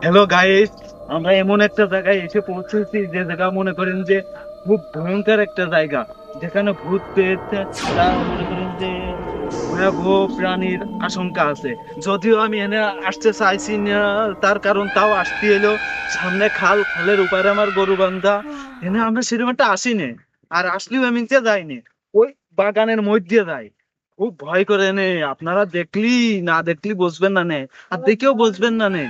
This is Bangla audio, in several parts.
হ্যালো গাইস, আমরা এমন একটা জায়গায় এসে পৌঁছেছি যে জায়গা মনে করেন যে খুব ভয়ঙ্কর একটা জায়গা, যেখানে ভূত পেত মনে করেন যে ভয়াবহ প্রাণীর আশঙ্কা আছে। যদিও আমি এনে আসতে চাইছি না, তার কারণ তাও আসতে এলো। সামনে খাল, খালের উপারে আমার গরু বান্ধা। এনে আমরা সেরকম একটা আসিনি, আর আসলেও আমি নিতে যাইনি, ওই বাগানের মধ্যে দিয়ে যাই। খুব ভয় করে নে, আপনারা দেখলি না দেখলি বুঝবেন না নে, আর দেখেও বুঝবেন না নে।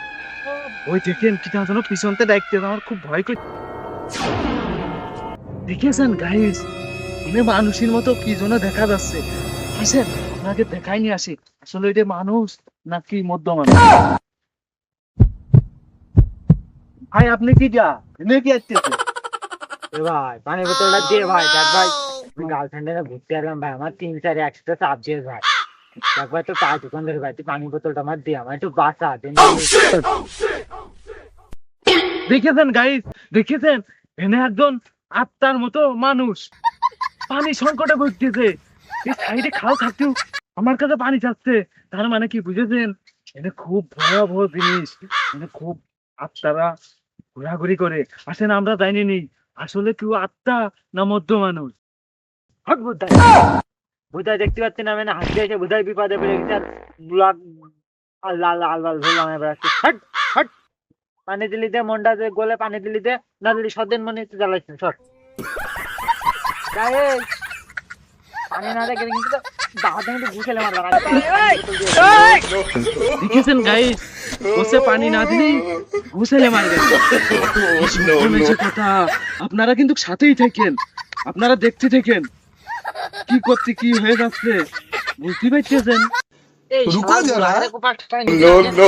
ওই দেখেন কি যেন পিছনতে ডাকতে, আমার খুব ভয় করে। দেখেছেন গাইস, মানে মানুষের মতো কি যেন দেখা যাচ্ছে। আসেন আপনাকে দেখাই নিয়ে আসি, আসলে এটা মানুষ নাকি মধ্য মানুষ। ভাই আপনি কি যা এনে কি আসতেছে? এ ভাই পানির বোতলটা দিয়ে ভাই দেখ ভাই, আমি গার্লফ্রেন্ডে ঘুরতে আসলাম ভাই, আমার 3-4 একসাথে চাপ দিয়ে ভাই। দেখ ভাই তো পায়ে দোকান ধরে ভাই, তুই পানির বোতলটা আমার দিয়ে, আমার একটু বাঁচা দেন। দেখেছেন গাইস, দেখেছেন এনে একজন আত্মার মতো মানুষ পানি সংকটে ভুগতেছে। এই সাইডে খাল থাকতেও আমার কাছে পানি চাচ্ছে, তার মানে কি বুঝেছেন? এটা খুব ভয়াবহ জিনিস। মানে খুব আত্মারা ঘোরাঘুরি করে। আসেন আমরা জানি নি আসলে কেউ আত্মা না মধ্য মানুষ। হট বুধাই, বুধাই দেখতে পাচ্ছি না, মানে হাসতে এসে বুধাই বিপদে পড়ে গেছে আর ব্লক লাল লাল লাল ভুল আমি বেড়াচ্ছি। হট হট, পানি দিলি দে, মনটা দে গোলে পানি দিলি দে, না দিলি সদেন মনে হচ্ছে জ্বালাইছেন সর। গায়ে পানি না দেখে কিন্তু দাঁত কিন্তু ঘুষেলে মারবার দেখেছেন গাইস, ওসে পানি না দিলে ঘুষালে মারবে। কথা, আপনারা কিন্তু সাথেই থাকেন, আপনারা দেখতে থাকেন কি করতে কি হয়ে যাচ্ছে, বুঝতে পারতেছেন? এই रुको শালা जरा। ঘোড়া রে কোপাট পানি नो नो